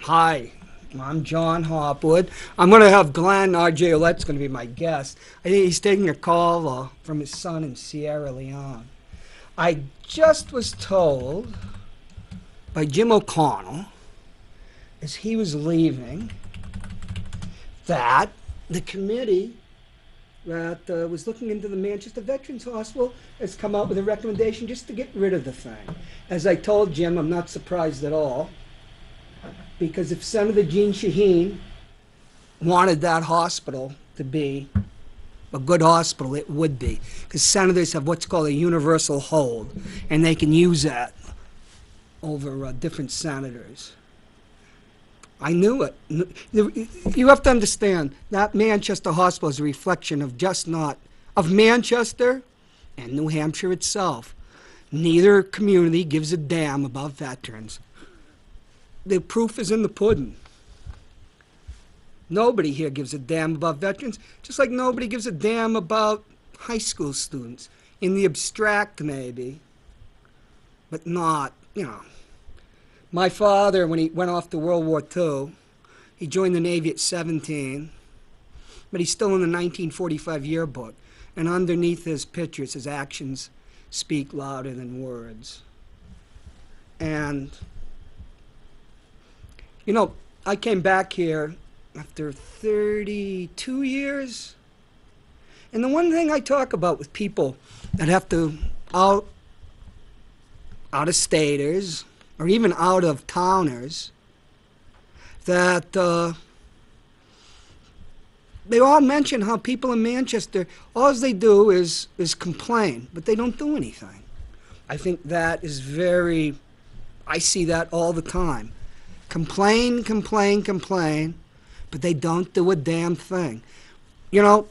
Hi, I'm John Hopwood. I'm going to have Glenn R.J. Ouellette's going to be my guest. I think he's taking a call from his son in Sierra Leone. I just was told by Jim O'Connell, as he was leaving, that the committee that was looking into the Manchester Veterans Hospital has come out with a recommendation just to get rid of the thing. As I told Jim, I'm not surprised at all, because if Senator Jean Shaheen wanted that hospital to be a good hospital, it would be, because senators have what's called a universal hold, and they can use that over different senators. I knew it. You have to understand that Manchester Hospital is a reflection of just not of Manchester and New Hampshire itself. Neither community gives a damn about veterans. The proof is in the pudding. Nobody here gives a damn about veterans, just like nobody gives a damn about high school students. In the abstract, maybe, but not, you know. My father, when he went off to World War II, he joined the Navy at 17, but he's still in the 1945 yearbook. And underneath his pictures, his actions speak louder than words. And, you know, I came back here after 32 years. And the one thing I talk about with people that have to out-of-staters, or even out-of-towners, that they all mention how people in Manchester, all they do is complain, but they don't do anything. I think that is very, I see that all the time. Complain, complain, complain, but they don't do a damn thing. You know,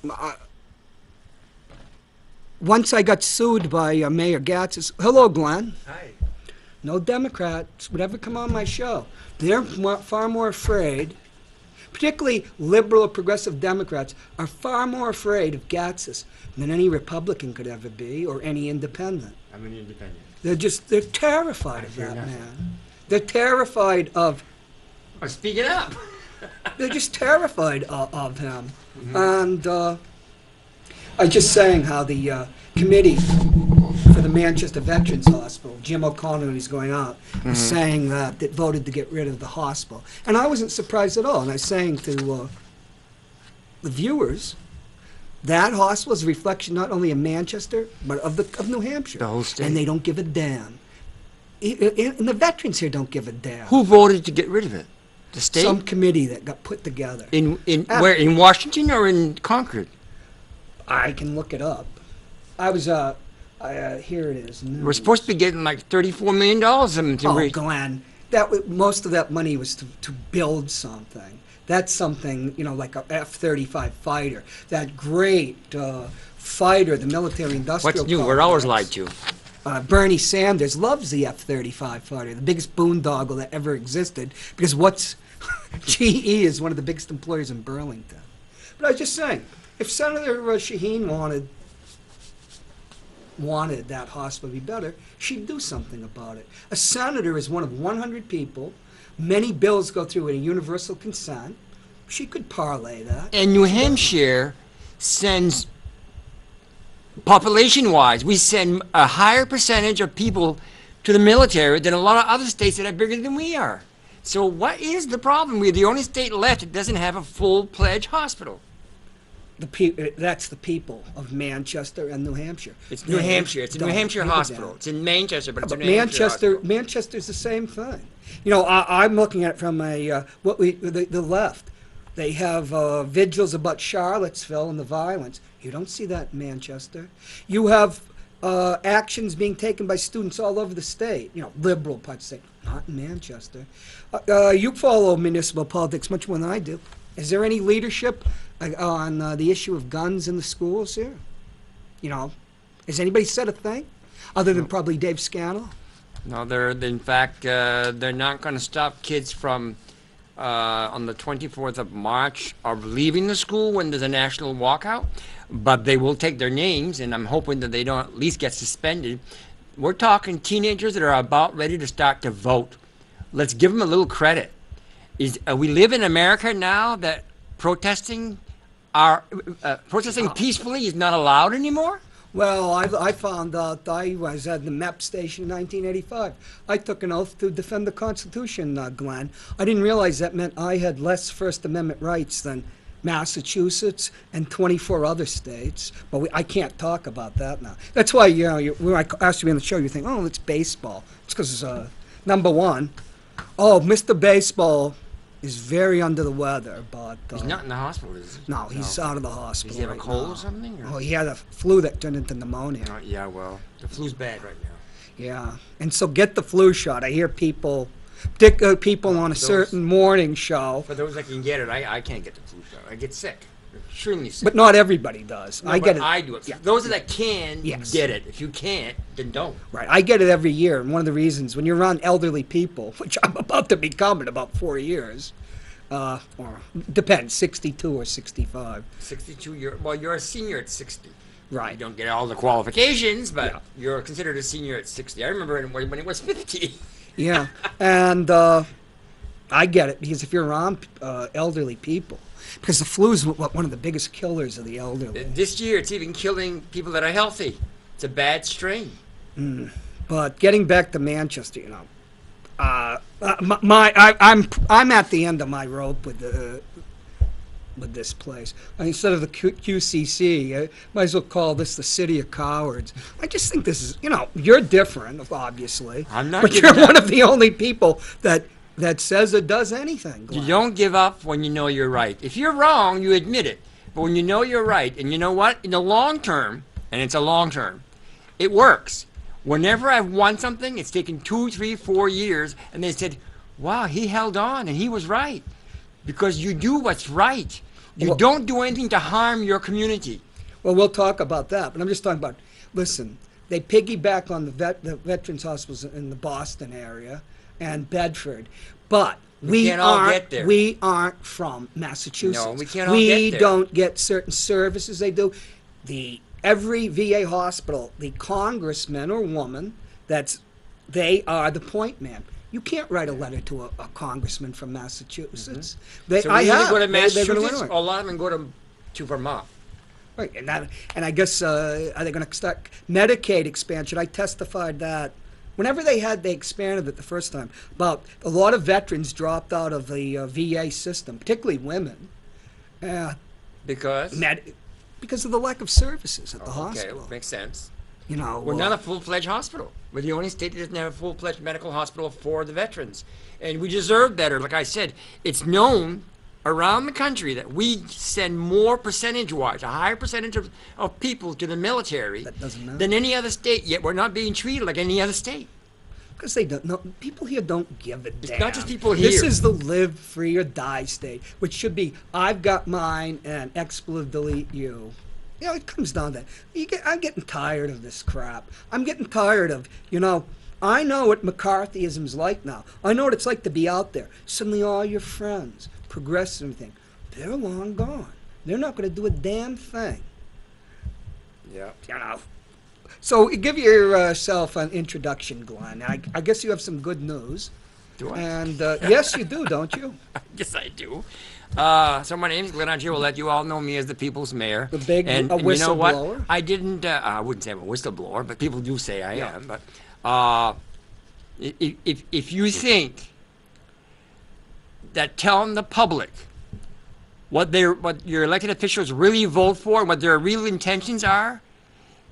once I got sued by Mayor Gatz. Hello, Glenn. Hi. No Democrats would ever come on my show. They're far more afraid, particularly liberal or progressive Democrats, are far more afraid of Gatzis than any Republican could ever be, or any independent. I'm an independent. They're terrified of that man. They're terrified of... Oh, speak it up. They're just terrified of him. Mm-hmm. And I was just saying how the committee for the Manchester Veterans Hospital, Jim O'Connell, who's going out, was saying that it voted to get rid of the hospital. And I wasn't surprised at all. And I was saying to the viewers, that hospital is a reflection not only of Manchester, but of New Hampshire. The whole state. And they don't give a damn. And the veterans here don't give a damn. Who voted to get rid of it? The state? Some committee that got put together. Where, in Washington or in Concord? I can look it up. I was, here it is. News. We're supposed to be getting like $34 million. Oh, Glenn, most of that money was to build something. That's something, you know, like a F-35 fighter. That great fighter, the military-industrial What's new? We're always lied to. Bernie Sanders loves the F-35 fighter, the biggest boondoggle that ever existed, because GE is one of the biggest employers in Burlington. But I was just saying, if Senator Shaheen wanted that hospital to be better, she'd do something about it. A senator is one of 100 people. Many bills go through a universal consent. She could parlay that. And New Hampshire sends, population-wise, we send a higher percentage of people to the military than a lot of other states that are bigger than we are. So what is the problem? We're the only state left that doesn't have a full-fledged hospital. That's the people of Manchester and New Hampshire. It's New Hampshire. It's a New Hampshire hospital. It's in Manchester, but it's a New Hampshire hospital. Manchester's the same thing. You know, I'm looking at it from the left. They have vigils about Charlottesville and the violence. You don't see that in Manchester. You have actions being taken by students all over the state. You know, liberal parts of the state. Not in Manchester. You follow municipal politics much more than I do. Is there any leadership on the issue of guns in the schools here? You know, has anybody said a thing other than probably Dave Scannell? No, in fact, they're not going to stop kids from, on the 24th of March, of leaving the school when there's a national walkout, but they will take their names, and I'm hoping that they don't at least get suspended. We're talking teenagers that are about ready to start to vote. Let's give them a little credit. We live in America now that protesting protesting peacefully is not allowed anymore? Well, I found out I was at the MEP station in 1985. I took an oath to defend the Constitution, Glenn. I didn't realize that meant I had less First Amendment rights than Massachusetts and 24 other states. But I can't talk about that now. That's why, when I asked you to be on the show, you think, oh, it's baseball. It's because, number one, Mr. Baseball is very under the weather, but... He's not in the hospital, is he? No, he's out of the hospital. Does he have right a cold now. or something? Or? Oh, he had a flu that turned into pneumonia. Yeah, well, the flu's bad right now. Yeah, and so get the flu shot. I hear people, particular people on a certain morning show, For those that can get it, I can't get the flu shot. I get sick. Extremely sick. but not everybody does. No, I but get it. I do it. Yeah. Those that can, Yes. get it. If you can't, then don't. Right, I get it every year, and one of the reasons when you're around elderly people, which I'm about to become in about 4 years, or depends, 62 or 65. 62 well, you're a senior at 60. Right. You don't get all the qualifications, but Yeah. you're considered a senior at 60. I remember when it was 50. Yeah, and I get it because if you're around elderly people, because the flu is one of the biggest killers of the elderly. This year, it's even killing people that are healthy. It's a bad strain. But getting back to Manchester, I'm at the end of my rope with this place. Instead of the QCC, I might as well call this the City of Cowards. I just think this is, you're different, obviously. I'm not but giving you're up. one of the only people that says it does anything. You Glenn. don't give up when you know you're right. If you're wrong, you admit it. But when you know you're right, and you know what? In the long term, and it's a long term, it works. Whenever I've won something, it's taken 2, 3, 4 years, and they said, wow, he held on, and he was right. Because you do what's right. You Well- don't do anything to harm your community. Well, we'll talk about that, but I'm just talking about, listen, they piggyback on the veterans hospitals in the Boston area and Bedford, but We can't all get there. we aren't from Massachusetts. No, we can't all We get there. don't get certain services they do. Every VA hospital, the congressman or woman, they are the point man. You can't write a letter to a congressman from Massachusetts. So we either go to They're gonna Massachusetts, win. or a lot of them go to Vermont. Right, and I guess are they going to start Medicaid expansion? I testified that whenever they expanded it the first time, about a lot of veterans dropped out of the VA system, particularly women, Because? because of the lack of services at the Okay, hospital. makes sense. We're We're not a full-fledged hospital. We're the only state that doesn't have a full-fledged medical hospital for the veterans. And we deserve better. Like I said, it's known around the country that we send more percentage-wise, a higher percentage of people to the military That doesn't matter. than any other state, yet we're not being treated like any other state. Because they don't know. People here don't give a damn. not just people This here. is the live free or die state, which should be I've got mine and expletive delete you. It comes down to that. I'm getting tired of this crap. I'm getting tired of, I know what McCarthyism's like now. I know what it's like to be out there. Suddenly all your friends, progressive and everything, they're long gone. They're not going to do a damn thing. Yeah. So give yourself an introduction, Glenn. I guess you have some good news. Do I? And yes, you do, don't you? Yes, I do. So my name is Glenn Ouellette. You all know me as the People's Mayor. The big and a you know what? whistleblower? I didn't. I wouldn't say I'm a whistleblower, but people do say I Yeah. am. But if you think that telling the public what your elected officials really vote for and what their real intentions are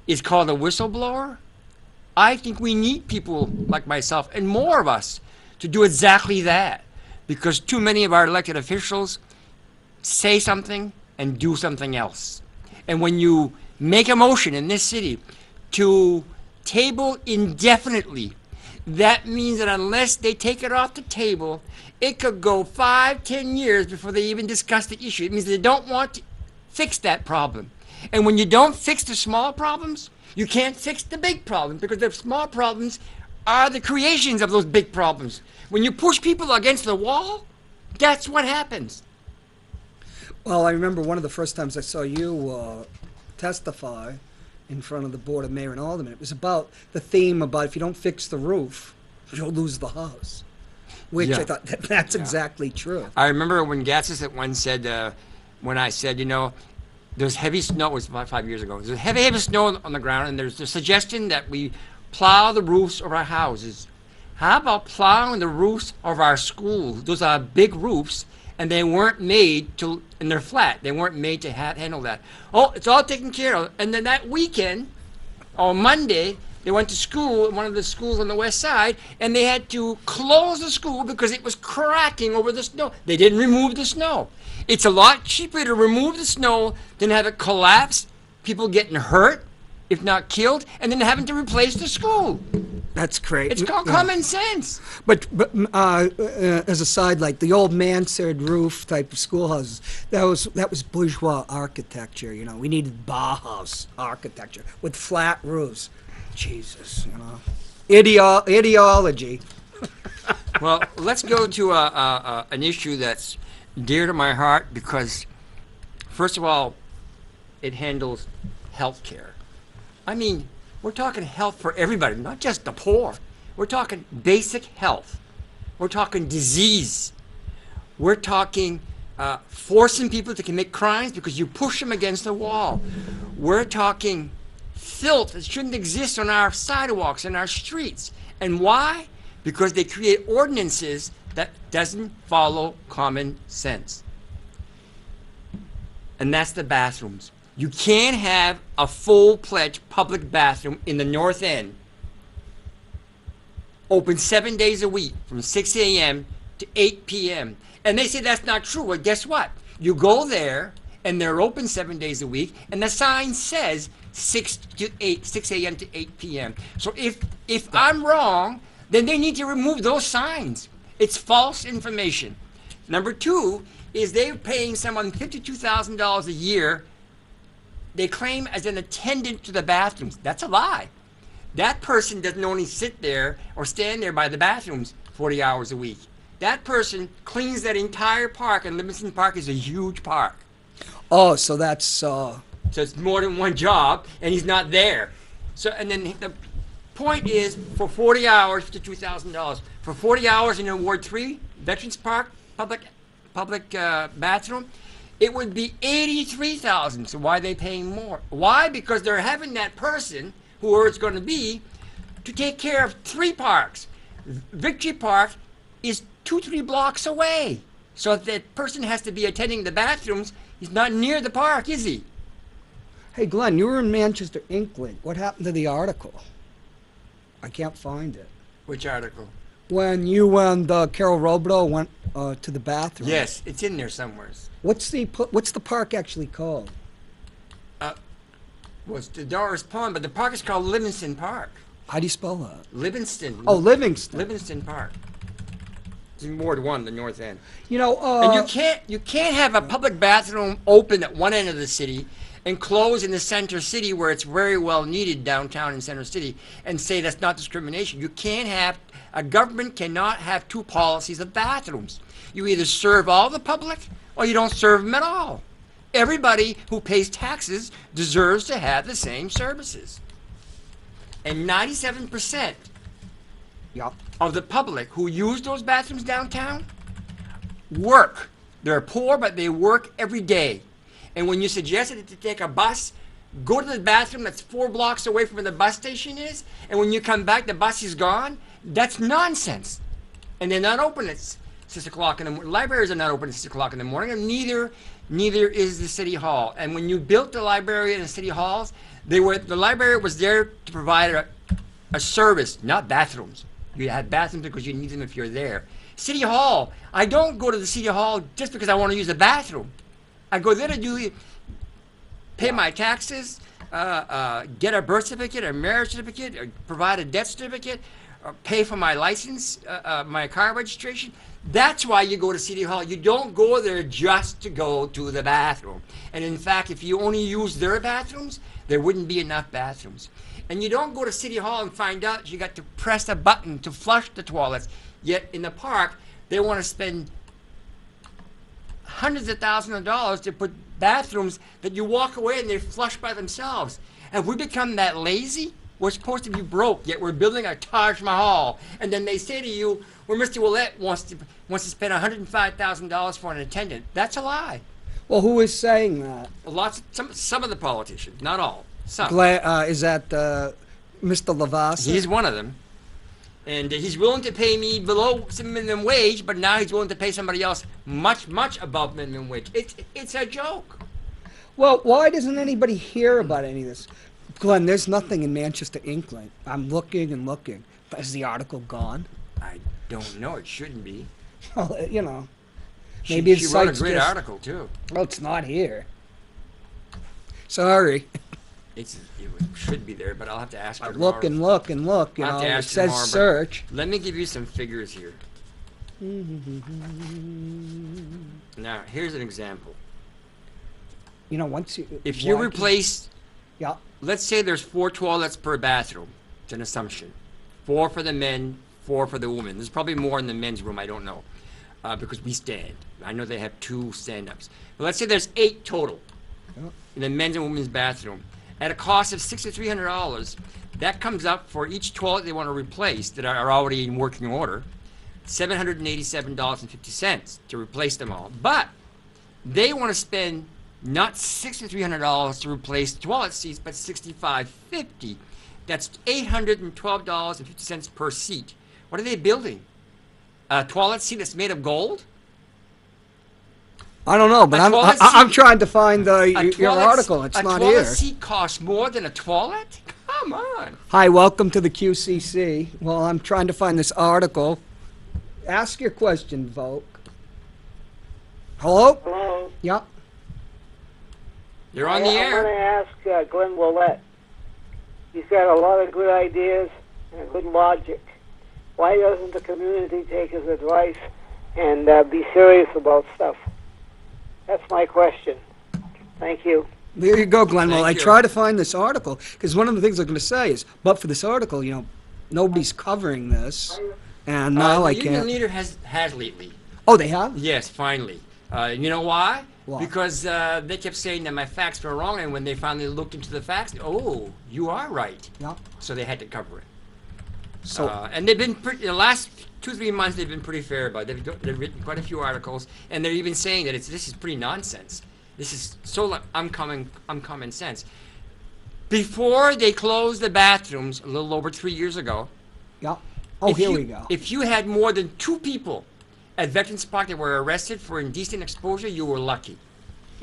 is called a whistleblower, I think we need people like myself and more of us to do exactly that, because too many of our elected officials say something and do something else. And when you make a motion in this city to table indefinitely, that means that unless they take it off the table, it could go 5, 10 years before they even discuss the issue. It means they don't want to fix that problem. And when you don't fix the small problems, you can't fix the big problem, because the small problems are the creations of those big problems. When you push people against the wall, that's what happens. Well, I remember one of the first times I saw you testify in front of the Board of Mayor and Aldermen. It was about the theme about if you don't fix the roof, you'll lose the house. which Yeah. I thought that's Yeah. exactly true. I remember when Gatsis at once said, when I said, there's heavy snow, it was about 5 years ago. There's heavy snow on the ground, and there's a suggestion that we plow the roofs of our houses. How about plowing the roofs of our schools? Those are big roofs, and they weren't made to, and they're flat. They weren't made to handle that. Oh, it's all taken care of. And then that weekend, on Monday, they went to school at one of the schools on the west side, and they had to close the school because it was cracking over the snow. They didn't remove the snow. It's a lot cheaper to remove the snow than have it collapse, people getting hurt, if not killed, and then having to replace the school. That's great. It's called common sense. But as a side, like the old mansard roof type of schoolhouses, that was bourgeois architecture. We needed Bauhaus architecture with flat roofs. Jesus, ideology. Well, let's go to an issue that's dear to my heart because, first of all, it handles health care. I mean, we're talking health for everybody, not just the poor. We're talking basic health. We're talking disease. We're talking forcing people to commit crimes because you push them against the wall. We're talking filth that shouldn't exist on our sidewalks and our streets. And why? Because they create ordinances that doesn't follow common sense. And that's the bathrooms. You can't have a full-fledged public bathroom in the North End open 7 days a week from 6 a.m. to 8 p.m. And they say that's not true. Well, guess what? You go there, and they're open 7 days a week, and the sign says 6 a.m. to 8 p.m. So if I'm wrong, then they need to remove those signs. It's false information. Number two is they're paying someone $52,000 a year, they claim, as an attendant to the bathrooms. That's a lie. That person doesn't only sit there or stand there by the bathrooms 40 hours a week. That person cleans that entire park, and Livingston Park is a huge park. Oh, so that's So it's more than one job, and he's not there. So, and then the point is, for 40 hours, $52,000. For 40 hours in a Ward 3 Veterans Park public bathroom, it would be $83,000. So why are they paying more? Why? Because they're having that person, whoever it's going to be, to take care of 3 parks. Victory Park is 2-3 blocks away. So if that person has to be attending the bathrooms, he's not near the park, is he? Hey, Glenn, you were in Manchester, England. What happened to the article? I can't find it. Which article? When you and Carol Robideau went to the bathroom. Yes, it's in there somewhere. What's the park actually called? Was the Doris Pond, but the park is called Livingston Park. How do you spell that? Livingston. Oh, Livingston. Livingston Park. It's in Ward 1, the North End. And you can't have a public bathroom open at one end of the city and close in the center city where it's very well needed downtown in center city and say that's not discrimination. You can't have, a government cannot have 2 policies of bathrooms. You either serve all the public or you don't serve them at all. Everybody who pays taxes deserves to have the same services. And 97% Yep. of the public who use those bathrooms downtown work. They're poor, but they work every day. And when you suggested to take a bus, go to the bathroom that's 4 blocks away from where the bus station is, and when you come back, the bus is gone, that's nonsense. And they're not open at 6 o'clock in the morning. Libraries are not open at 6 o'clock in the morning, and neither is the city hall. And when you built the library and the city halls, the library was there to provide a service, not bathrooms. You had bathrooms because you need them if you're there. City Hall, I don't go to the City Hall just because I want to use a bathroom. I go there to pay my taxes, get a birth certificate, a marriage certificate, or provide a death certificate, or pay for my license, my car registration. That's why you go to City Hall. You don't go there just to go to the bathroom. And in fact, if you only use their bathrooms, there wouldn't be enough bathrooms. And you don't go to City Hall and find out you got to press a button to flush the toilets. Yet in the park, they want to spend hundreds of thousands of dollars to put bathrooms that you walk away and they flush by themselves. Have we become that lazy? We're supposed to be broke, yet we're building a Taj Mahal. And then they say to you, well, Mr. Ouellette wants to spend $105,000 for an attendant. That's a lie. Well, who is saying that? Some of the politicians, not all. Some. Is that Mr. Lavassa? He's one of them. And he's willing to pay me below minimum wage, but now he's willing to pay somebody else much, much above minimum wage. It's a joke. Well, why doesn't anybody hear about any of this? Glenn, there's nothing in Manchester Inkling. I'm looking and looking. Is the article gone? I don't know. It shouldn't be. Well, you know. Maybe she wrote a great article, too. Well, it's not here. Sorry. It should be there, but I'll have to ask her Look and look and look. You know, it says tomorrow, search. Let me give you some figures here. Now, here's an example. You know, if you replace, yeah, let's say there's 4 toilets per bathroom. It's an assumption. 4 for the men, 4 for the women. There's probably more in the men's room. I don't know, because we stand. I know they have 2 stand-ups. But let's say there's 8 total in the men's and women's bathroom. At a cost of $6,300, that comes up for each toilet they want to replace that are already in working order, $787.50 to replace them all. But they want to spend not $6,300 to replace toilet seats, but $6,550. That's $812.50 per seat. What are they building? A toilet seat that's made of gold? I don't know, but I'm trying to find your article. It's not here. A toilet seat costs more than a toilet? Come on. Hi, welcome to the QCC. Well, I'm trying to find this article. Ask your question, Volk. Hello? Hello. Yeah. You're on the air. I'm going to ask Glenn Ouellette. He's got a lot of good ideas and good logic. Why doesn't the community take his advice and be serious about stuff? That's my question. Thank you. There you go, Glenn. Well, I Thank you. try to find this article because one of the things I'm going to say is, but for this article, you know, nobody's covering this, and now I The can't. union leader has lately. Oh, they have? Yes, finally. You know why? Why? Because they kept saying that my facts were wrong, and when they finally looked into the facts, oh, you are right. Yeah. So they had to cover it. So And they've been the last 2-3 months they've been pretty fair about it. They've written quite a few articles, and they're even saying that this is pretty nonsense. This is so uncommon sense. Before they closed the bathrooms a little over 3 years ago. yeah. Oh, here we go. If you had more than 2 people at Veterans Park that were arrested for indecent exposure, you were lucky.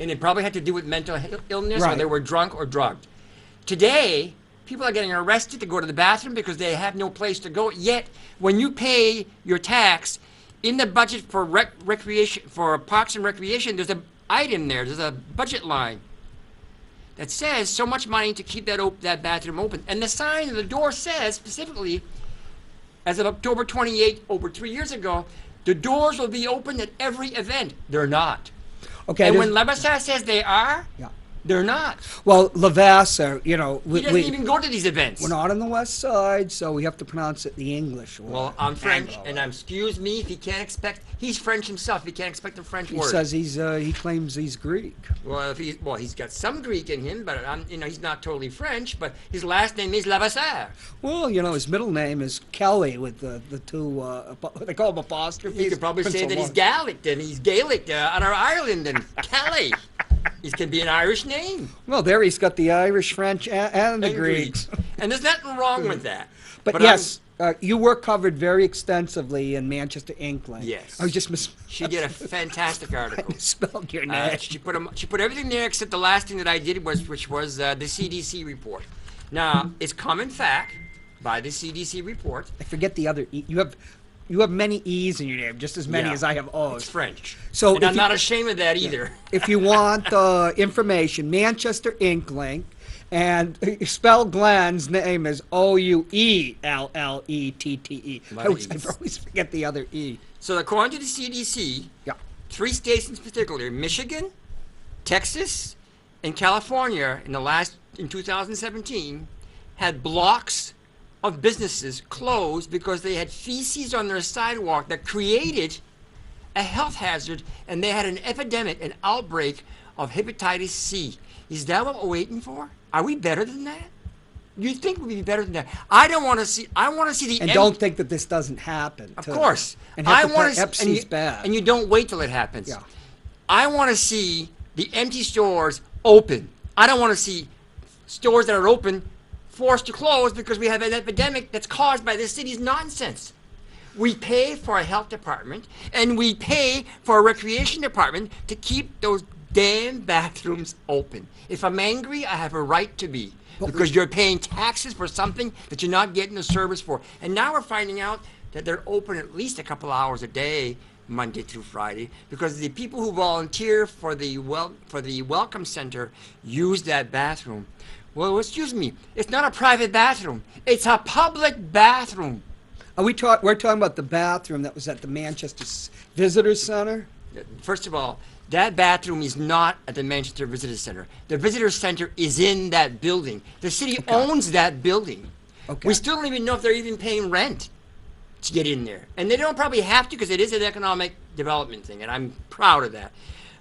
And it probably had to do with mental illness, or Right. they were drunk or drugged. Today, people are getting arrested to go to the bathroom because they have no place to go. Yet, when you pay your tax, in the budget for recreation, for parks and recreation, there's an item there. There's a budget line that says so much money to keep that bathroom open. And the sign on the door says specifically, as of October 28th, over 3 years ago, the doors will be open at every event. They're not. Okay. And when Levasseur says they are, Yeah. they're not. Well, Lavassa, you know, He doesn't even go to these events. we're not on the west side, so we have to pronounce it the English way. Well, I'm French, Anglo. and excuse me if he can't expect. He's French himself. He can't expect a French He word. says he claims he's Greek. Well, he's got some Greek in him, but he's not totally French. But his last name is Levasseur. Well, you know, his middle name is Kelly with the two, they call him apostrophes. You could probably say that he's Prince Gaelic, and he's Gaelic out of Ireland, and Kelly. It can be an Irish name. Well, there he's got the Irish, French, and the And Greeks. And there's nothing wrong with that. But yes, you were covered very extensively in Manchester Inkling. Yes. I was just She did a fantastic article. misspelled your name. She put everything there except the last thing that I did which was the CDC report. Now, it's common fact by the CDC report. I forget the other E. You have many E's in your name, just as many Yeah. as I have O's. It's French. So and if I'm not ashamed of that either. If you want information, Manchester Inkling, and spell Glenn's name is Ouellettte. I always forget the other E. So according to the CDC, Yeah. 3 states in particular, Michigan, Texas, and California in 2017 had blocks of businesses closed because they had feces on their sidewalk that created a health hazard, and they had an epidemic, an outbreak of hepatitis C. Is that what we're waiting for? Are we better than that? You think would be better than that? I don't want to see. I want to see the. And don't think that this doesn't happen. Of too. course. And I want to. Hep C's bad. And you don't wait till it happens. Yeah. I want to see the empty stores open. I don't want to see stores that are open forced to close because we have an epidemic that's caused by this city's nonsense. We pay for a health department and we pay for a recreation department to keep those damn bathrooms open. If I'm angry, I have a right to be because you're paying taxes for something that you're not getting the service for. And now we're finding out that they're open at least a couple hours a day, Monday through Friday, because the people who volunteer for the welcome center use that bathroom. Well, excuse me, it's not a private bathroom. It's a public bathroom. We're talking about the bathroom that was at the Manchester Visitors Center? First of all, that bathroom is not at the Manchester Visitor Center. The Visitor Center is in that building. The city owns that building. Okay. We still don't even know if they're even paying rent to get in there. And they don't probably have to because it is an economic development thing, and I'm proud of that.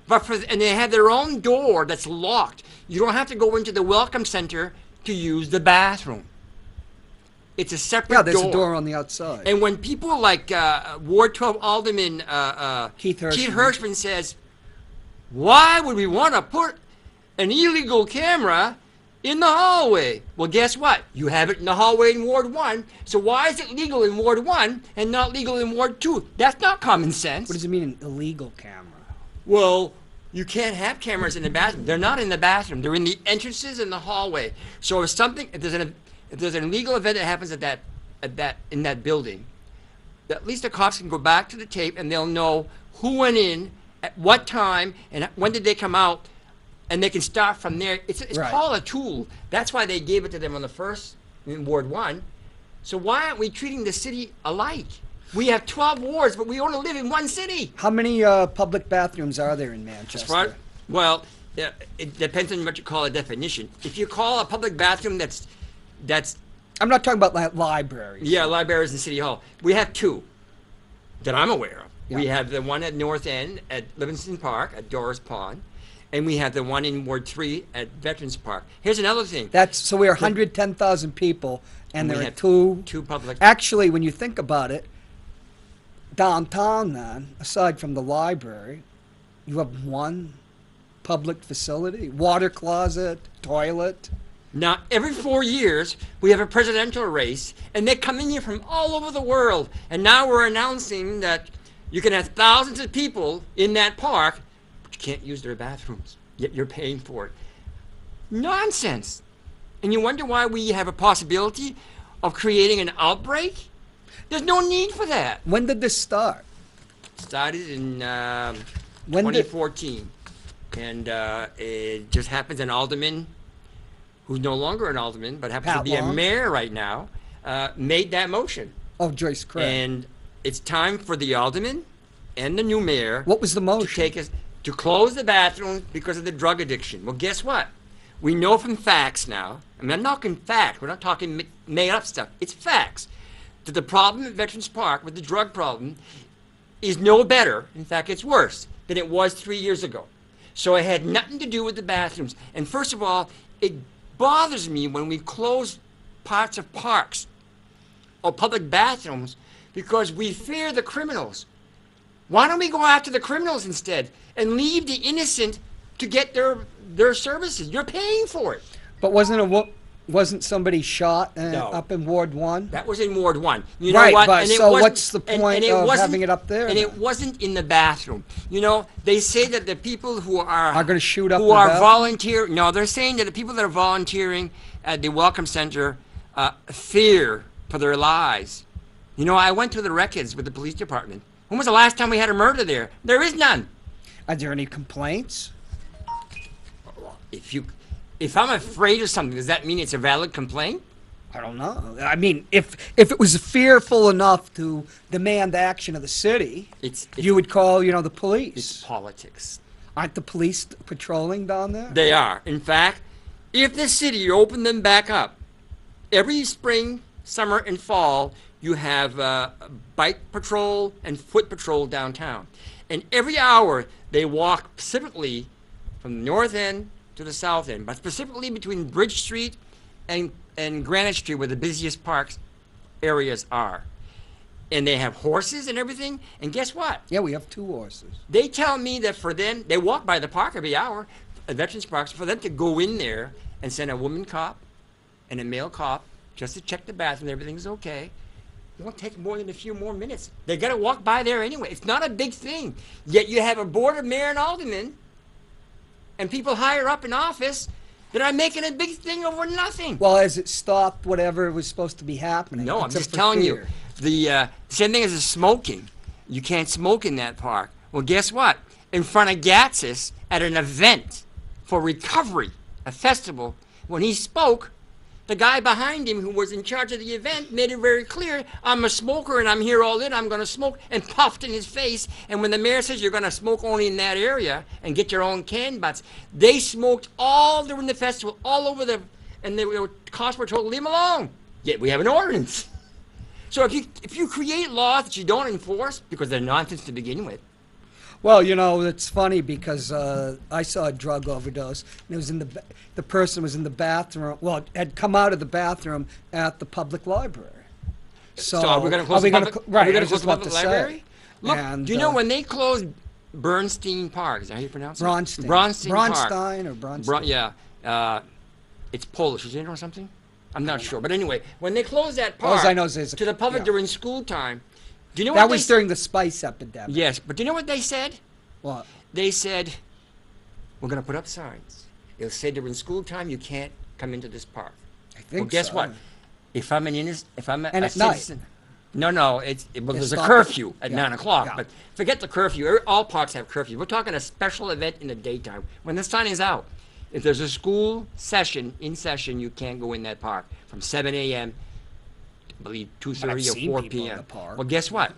And they have their own door that's locked. You don't have to go into the Welcome Center to use the bathroom. It's a separate door. Yeah, there's a door on the outside. And when people like Ward 12 Alderman Keith Hirschman says, why would we want to put an illegal camera in the hallway? Well, guess what? You have it in the hallway in Ward 1, so why is it legal in Ward 1 and not legal in Ward 2? That's not common sense. What does it mean, an illegal camera? Well, you can't have cameras in the bathroom. They're not in the bathroom. They're in the entrances in the hallway. So if there's an illegal event that happens in that building, at least the cops can go back to the tape and they'll know who went in, at what time, and when did they come out, and they can start from there. It's Right. called a tool. That's why they gave it to them on the first in Ward 1. So why aren't we treating the city alike? We have 12 wards, but we only live in one city. How many public bathrooms are there in Manchester? Well, it depends on what you call a definition. If you call a public bathroom that's I'm not talking about libraries. yeah, libraries and City Hall. We have two that I'm aware of. Yeah. We have the one at North End at Livingston Park at Doris Pond, and we have the one in Ward 3 at Veterans Park. Here's another thing. So we're 110,000 people, and We there are have two public. Actually, when you think about it, downtown then, aside from the library, you have one public facility, water closet, toilet. Now, every 4 years, we have a presidential race, and they come in here from all over the world. And now we're announcing that you can have thousands of people in that park, but you can't use their bathrooms, yet you're paying for it. Nonsense. And you wonder why we have a possibility of creating an outbreak? There's no need for that. When did this start? Started in When did- 2014. And it just happens an alderman, who's no longer an alderman, but happens Pat to be Long? a mayor right now, made that motion. Oh, Joyce Craig. And it's time for the alderman and the new mayor What was the to motion? to close the bathrooms because of the drug addiction. Well, guess what? We know from facts now. I mean, I'm not talking facts. We're not talking made up stuff. It's facts that the problem at Veterans Park with the drug problem is no better. In fact, it's worse than it was 3 years ago. So it had nothing to do with the bathrooms. And first of all, it bothers me when we close parts of parks or public bathrooms because we fear the criminals. Why don't we go after the criminals instead and leave the innocent to get their services? You're paying for it. But wasn't somebody shot No. up in Ward 1? That was in Ward 1. You Right, know what? but And it so wasn't- what's the and point it of wasn't- having it up there And then? it wasn't in the bathroom. You know, they say that the people who Are gonna shoot up who the are bathroom? volunteer. No, they're saying that the people that are volunteering at the Welcome Center fear for their lives. You know, I went to the records with the police department. When was the last time we had a murder there? There is none. Are there any complaints? If I'm afraid of something, does that mean it's a valid complaint? I don't know. I mean, if it was fearful enough to demand action of the city, you would call, the It's police. politics. Aren't the police patrolling down there? They are. In fact, if the city opened them back up, every spring, summer, and fall, you have bike patrol and foot patrol downtown. And every hour, they walk specifically from the north end to the south end, but specifically between Bridge Street and and Granite Street, where the busiest parks areas are. And they have horses and everything. And guess what? Yeah, we have 2 horses. They tell me that for them, they walk by the park every hour, Veterans Parks, for them to go in there and send a woman cop and a male cop just to check the bathroom, everything's okay. It won't take more than a few more minutes. They got to walk by there anyway. It's not a big thing. Yet you have a board of mayor and aldermen and people higher up in office that are making a big thing over nothing. Well, has it stopped whatever was supposed to be happening? No, I'm Except just for telling fear. you. The same thing as the smoking. You can't smoke in that park. Well, guess what? In front of Gatsis at an event for recovery, a festival, when he spoke, the guy behind him who was in charge of the event made it very clear, I'm a smoker and I'm here all in, I'm going to smoke, and puffed in his face. And when the mayor says you're going to smoke only in that area and get your own can butts, they smoked all during the festival, all over and the cops were told, leave them alone. Yet we have an ordinance. So if you create laws that you don't enforce because they're nonsense to begin with. Well, you know, it's funny because I saw a drug overdose, and it was in the person was in the bathroom. Well, had come out of the bathroom at the public library. So are we going to close the public, right, are we I gonna was close just the about public to say. library? Look, And, do you know when they closed Bernstein Park, is that how you pronounce it? Bronstein. Bronstein Park. Bronstein or Bronstein? Yeah. It's Polish, isn't it, or something? I'm not sure. But anyway, when they closed that park All I know is there's to the public yeah. during school time, do you know That what was they during the spice epidemic. Yes, but do you know what they said? What? They said, we're going to put up signs. It'll say during school time you can't come into this park. I think Well, guess so. what? If I'm an innocent, if I'm a And at night. citizen, no, there's a stop it. curfew at Yeah, 9 o'clock. yeah. But forget the curfew. All parks have curfew. We're talking a special event in the daytime when the sun is out. If there's a school session in session, you can't go in that park from 7 a.m. I believe I've 2:30 seen or 4 people in p.m. the park. Well, guess what?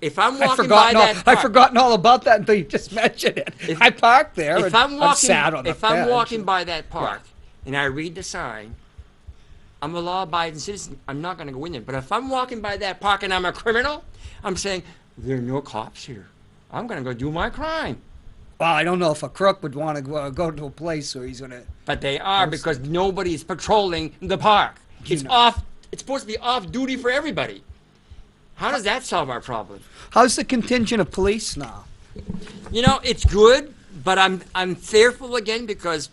If I'm I've walking by that park, I've forgotten all about that until you just mentioned it. I parked there. if and I'm walking, sat on the if I'm bench. walking by that park and I read the sign, I'm a law-abiding citizen. I'm not going to go in there. But if I'm walking by that park and I'm a criminal, I'm saying there are no cops here. I'm going to go do my crime. Well, I don't know if a crook would want to go to a place where he's going to. But they are because nobody is patrolling the park. It's off. It's supposed to be off duty for everybody. How does that solve our problem? How's the contingent of police now? You know, it's good, but I'm fearful again because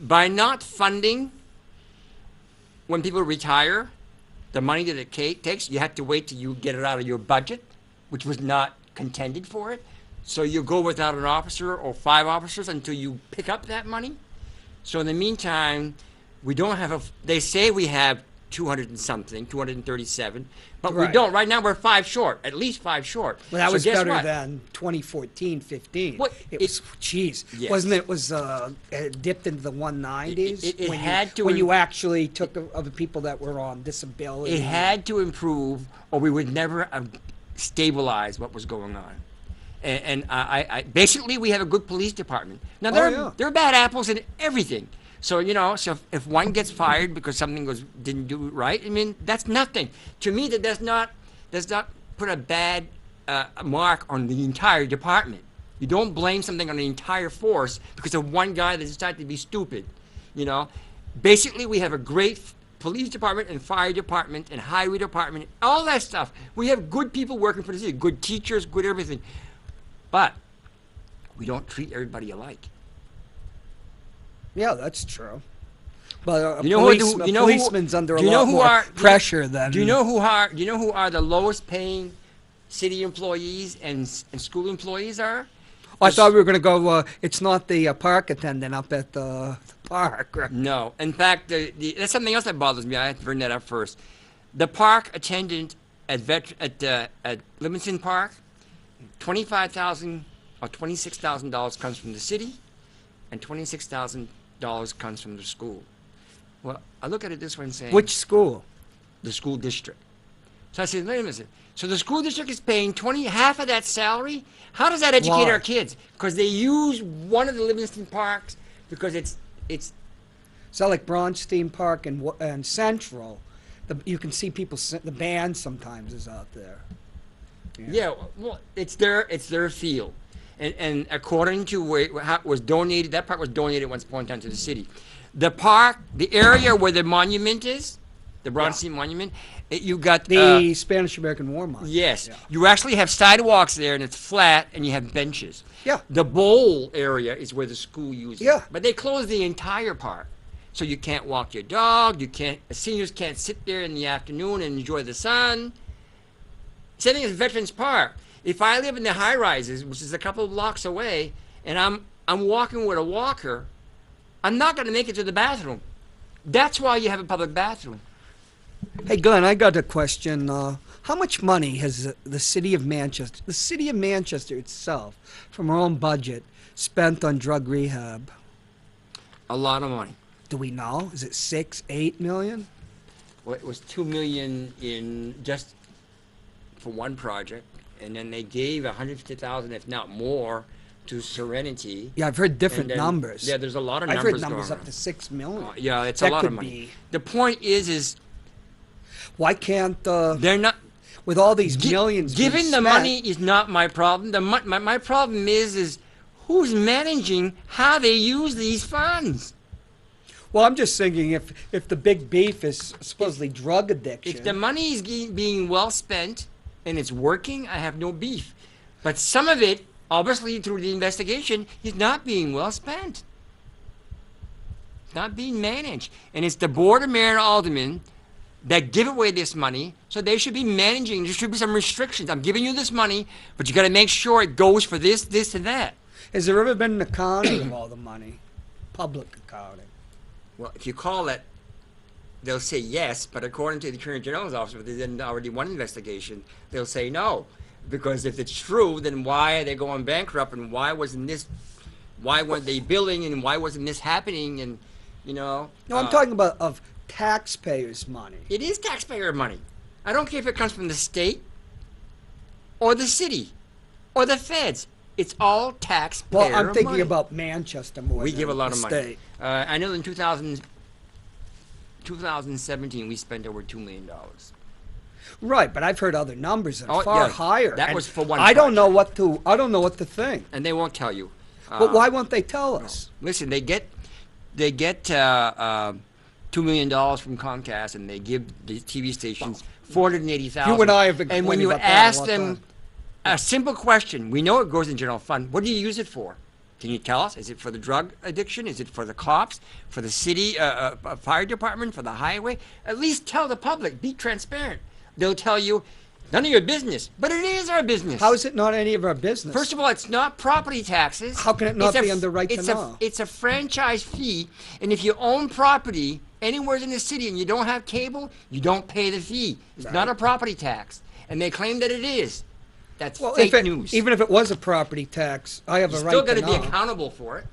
by not funding when people retire, the money that it takes, you have to wait till you get it out of your budget, which was not contended for it. So you go without an officer or 5 officers until you pick up that money. So in the meantime, we don't have they say we have 200 and something, 237, but we Right. don't. Right now we're 5 short, at least 5 short. Well, that So was guess better what? than 2014, 15. Well, it was, geez, Yes. wasn't it? Was it dipped into the 190s It when had to when you actually took of the people that were on disability. It had to improve, or we would never have stabilized what was going on. And I basically we have a good police department. Now yeah. there are bad apples in everything. So so if one gets fired because something didn't do right, I mean that's nothing. To me, that does not put a bad mark on the entire department. You don't blame something on the entire force because of one guy that decided to be stupid. Basically we have a great police department and fire department and highway department, all that stuff. We have good people working for the city, good teachers, good everything. But we don't treat everybody alike. Yeah, that's true. But You know who policeman's under a do you know lot who more are- pressure than. Do you know who are the lowest paying city employees and school employees are? I thought we were going to go. It's not the park attendant up at the park. Right? No. In fact, that's something else that bothers me. I have to bring that up first. The park attendant at Livingston Park, $25,000 or $26,000 comes from the city, and $26,000 comes from the school. Well, I look at it this way and say, Which school? the school district. So I said, wait a minute. So the school district is paying half of that salary? How does that educate Why? our kids? Because they use one of the Livingston parks because it's So like Bronstein Park and Central, you can see people. The band sometimes is out there. yeah, well, it's their field. And according to how it was donated, that park was donated once upon a time to the city. The park, the area where the monument is, the Bronze Sea Monument, you got The Spanish American War Monument. yes, Yeah. you actually have sidewalks there, and it's flat, and you have benches. Yeah. The bowl area is where the school uses. Yeah. But they closed the entire park, so you can't walk your dog. You can't. Seniors can't sit there in the afternoon and enjoy the sun. Same thing as Veterans Park. If I live in the high rises, which is a couple of blocks away, and I'm walking with a walker, I'm not going to make it to the bathroom. That's why you have a public bathroom. Hey, Glenn, I got a question. How much money has the city of Manchester itself, from our own budget, spent on drug rehab? A lot of money. Do we know? Is it 6, 8 million? Well, it was $2 million in just for one project, and then they gave $150,000, if not more, to Serenity. Yeah, I've heard different And then- numbers. Yeah, there's a lot of I've numbers heard numbers going up to 6 million. on. Yeah, it's That a lot could of money. be. The point is Why can't they're not. with all these millions being Giving the spent- money is not my problem. My problem is who's managing how they use these funds. Well, I'm just thinking if the big beef is supposedly drug addiction. If the money is being well spent and it's working, I have no beef. But some of it, obviously through the investigation, is not being well spent. It's not being managed. And it's the Board of Mayor and Aldermen that give away this money, so they should be managing. There should be some restrictions. I'm giving you this money, but you got to make sure it goes for this, this, and that. Has there ever been an accounting of all the money? Public accounting. Well, if you call it, they'll say yes, but according to the Attorney General's office, if there's been already one investigation, they'll say no. Because if it's true, then why are they going bankrupt, and why wasn't this, why weren't they billing, and why wasn't this happening, and, you know. No, I'm talking about of taxpayers' money. It is taxpayer money. I don't care if it comes from the state, or the city, or the feds. It's all taxpayer money. Well, I'm thinking about Manchester more We than give a lot the of money. state. I know in 2017 we spent over $2 million. Right, but I've heard other numbers that are Oh, far yeah, higher. that and was for one I don't know project. what to think. And they won't tell you. But why won't they tell us? Listen, they get $2 million from Comcast, and they give the TV stations $480,000. You and I have been And when complaining you about that a ask long them time. a simple question, we know it goes in general fund. What do you use it for? Can you tell us? Is it for the drug addiction? Is it for the cops? For the city fire department? For the highway? At least tell the public. Be transparent. They'll tell you, none of your business. But it is our business. How is it not any of our business? First of all, it's not property taxes. How can it not It's be under right to it's know? It's a franchise fee, and if you own property anywhere in the city and you don't have cable, you don't pay the fee. It's not a property tax, and they claim that it is. That's well, fake news. even if it was a property tax, I have you a still right got to to know. be accountable for it.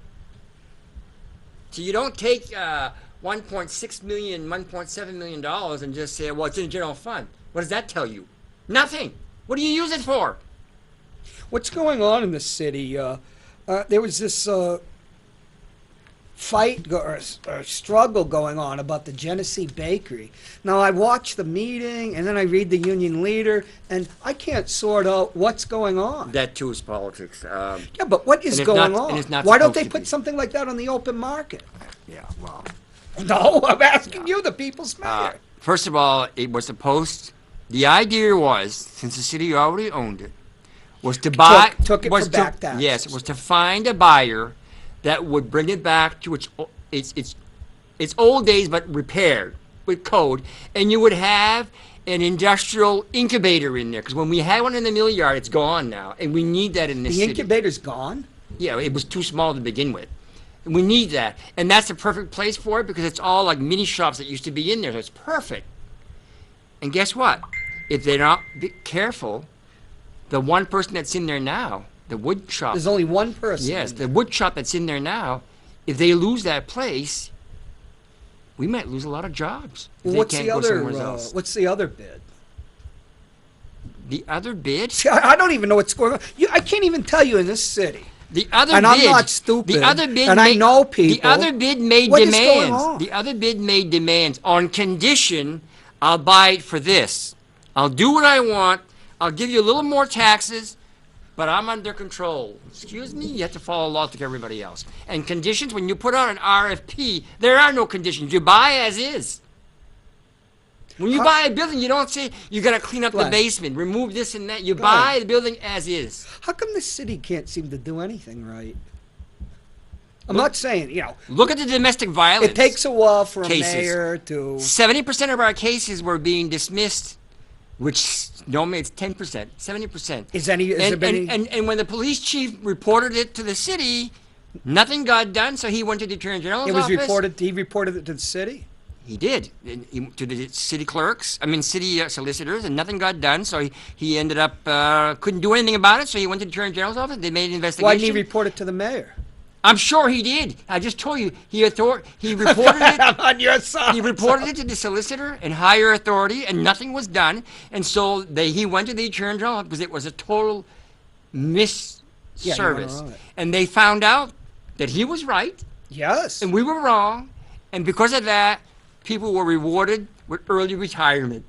So you don't take $1.6 million, $1.7 million and just say, well, it's in the general fund. What does that tell you? Nothing. What do you use it for? What's going on in the city? There was this fight or struggle going on about the Genesee Bakery. Now, I watch the meeting, and then I read the union leader, and I can't sort out what's going on. That too is politics. Yeah, but what is And it's going not- on? and it's not Why don't supposed they to put be. something like that on the open market? Yeah, well. No, I'm asking you, the people's mayor. First of all, it was supposed. The idea was, since the city already owned it, was to buy. Took it was for to- back taxes. Yes, was to find a buyer that would bring it back to its old days, but repaired with code, and you would have an industrial incubator in there. Because when we had one in the mill yard, it's gone now, and we need that in this The city. incubator's gone? Yeah, it was too small to begin with. And we need that. And that's the perfect place for it because it's all like mini shops that used to be in there. So it's perfect. And guess what? If they're not careful, the one person that's in there now, the wood shop. There's only one person. Yes, in the there. wood shop that's in there now, if they lose that place, we might lose a lot of jobs. If Well, they can't go somewhere else. what's the other bid? The other bid? See, I don't even know what's going on. I can't even tell you in this city. The other And bid, I'm not stupid, The other bid and I know The people. other bid made What is going demands. on? The other bid made demands on condition I'll buy it for this. I'll do what I want. I'll give you a little more taxes, but I'm under control. Excuse me? You have to follow law like everybody else. And conditions, when you put out an RFP, there are no conditions. You buy as is. When you buy a building, you don't say you got to clean up the basement, remove this and that. You buy the building as is. How come the city can't seem to do anything right? I'm not saying, Look at the domestic violence. it takes a while for cases. a mayor to... 70% of our cases were being dismissed, which normally it's 10%, 70%. Has there been any... And when the police chief reported it to the city, nothing got done, so he went to the Attorney General's office. He reported it to the city? He did, to the city city solicitors, and nothing got done, so he ended up, couldn't do anything about it, so he went to the Attorney General's office, they made an investigation. Why didn't he report it to the mayor? I'm sure he did. I just told you, he reported it. I'm on your side. He reported it to the solicitor and higher authority, and nothing was done, and so he went to the Attorney General because it was a total misservice. And they found out that he was right. Yes. And we were wrong, and because of that, people were rewarded with early retirement.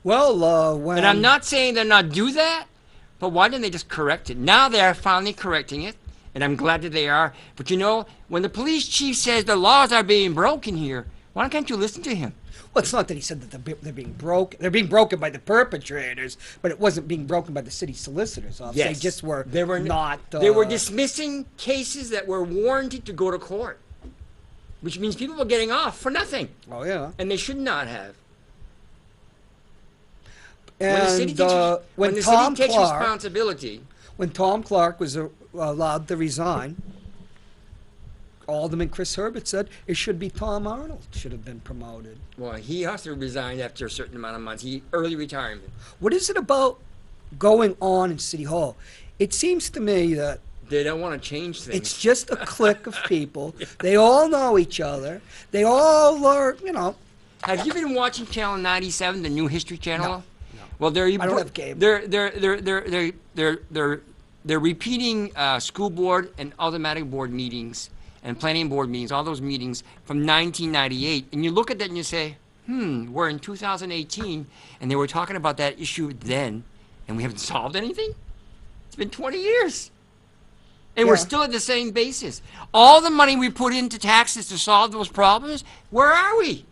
Well, and I'm not saying they're not do that, but why didn't they just correct it? Now they're finally correcting it, and I'm glad that they are. But when the police chief says the laws are being broken here, why can't you listen to him? Well, it's not that he said that they're being broken. They're being broken by the perpetrators, but it wasn't being broken by the city solicitor's office. Yes. They just were, they were not... They were dismissing cases that were warranted to go to court, which means people were getting off for nothing. Oh, yeah. And they should not have. And when the city takes responsibility... When Tom Clark was allowed to resign, Alderman Chris Herbert said it should be Tom Arnold should have been promoted. Well, he also resigned after a certain amount of months. Early retirement. What is it about going on in City Hall? It seems to me that they don't want to change things. It's just a clique of people. They all know each other. They all are, Have you been watching Channel 97, the new History Channel? No. Well, I don't have cable. They're repeating school board and automatic board meetings and planning board meetings, all those meetings from 1998, and you look at that and you say, we're in 2018, and they were talking about that issue then, and we haven't solved anything? It's been 20 years. And we're still at the same basis. All the money we put into taxes to solve those problems, where are we?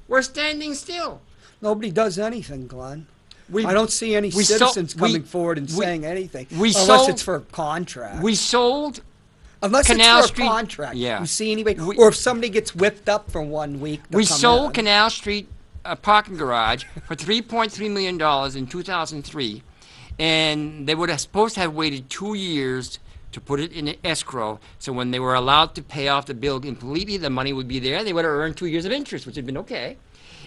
We're standing still. Nobody does anything, Glenn. I don't see any citizens coming forward and saying anything, unless it's for a contract. We sold Unless Canal it's for Street, a contract. yeah. You see anybody? Or if somebody gets whipped up for 1 week. We sold Canal Street parking garage for $3.3 million in 2003. And they were supposed to have waited 2 years to put it in an escrow. So when they were allowed to pay off the bill completely, the money would be there. They would have earned 2 years of interest, which had been okay.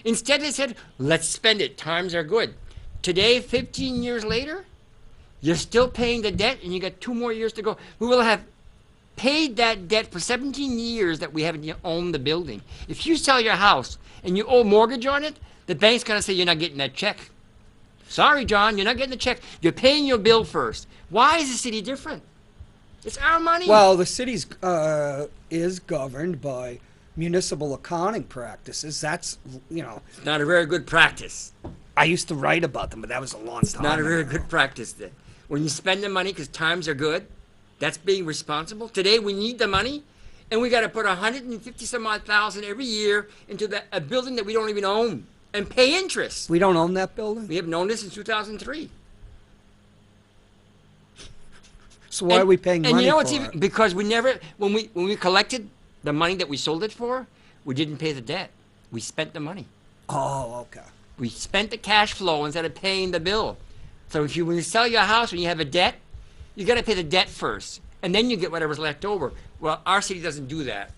Instead, they said, let's spend it. Times are good. Today, 15 years later, you're still paying the debt, and you got 2 more years to go. We will have paid that debt for 17 years that we haven't owned the building. If you sell your house and you owe mortgage on it, the bank's going to say you're not getting that check. Sorry, John, you're not getting the check. You're paying your bill first. Why is the city different? It's our money. Well, the city is governed by municipal accounting practices. That's, It's not a very good practice. I used to write about them, but that was a long time ago. Not a very good practice then. When you spend the money because times are good, that's being responsible. Today we need the money, and we got to put 150 some odd thousand every year into a building that we don't even own and pay interest. We don't own that building? We haven't owned this since 2003. So why are we paying money for it? And you know what's even, because we never, when we collected the money that we sold it for, we didn't pay the debt. We spent the money. Oh, okay. We spent the cash flow instead of paying the bill. So when you sell your house, when you have a debt, you got to pay the debt first, and then you get whatever's left over. Well, our city doesn't do that.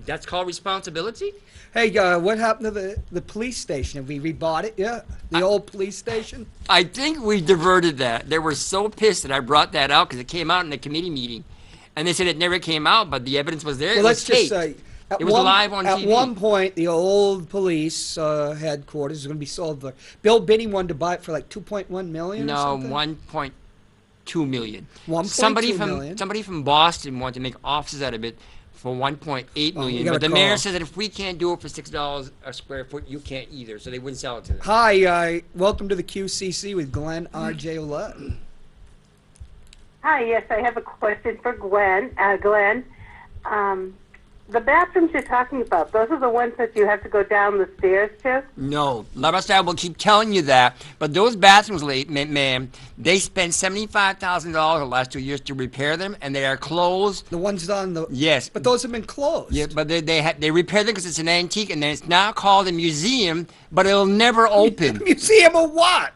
That's called responsibility? Hey, what happened to the police station? Have we rebought it yet? The old police station? I think we diverted that. They were so pissed that I brought that out because it came out in a committee meeting. And they said it never came out, but the evidence was there. Well, let's just say, it was live on TV. At one point, the old police headquarters was going to be sold. Bill Binney wanted to buy it for like $2.1 million or something? No, $1.2 million. $1.2 million? Somebody from Boston wanted to make offices out of it for 1.8 million. gotta But the mayor call. said that if we can't do it for $6 a square foot, you can't either. So they wouldn't sell it to them. Hi, welcome to the QCC with Glenn R.J. Ouellette. Hi, yes, I have a question for Glenn. The bathrooms you're talking about, those are the ones that you have to go down the stairs to? No, Lifestyle will keep telling you that, but those bathrooms, ma'am, they spent $75,000 the last 2 years to repair them, and they are closed. The ones on the... Yes. But those have been closed. Yeah, but they repaired them because it's an antique, and then it's now called a museum, but it'll never open. Museum of what?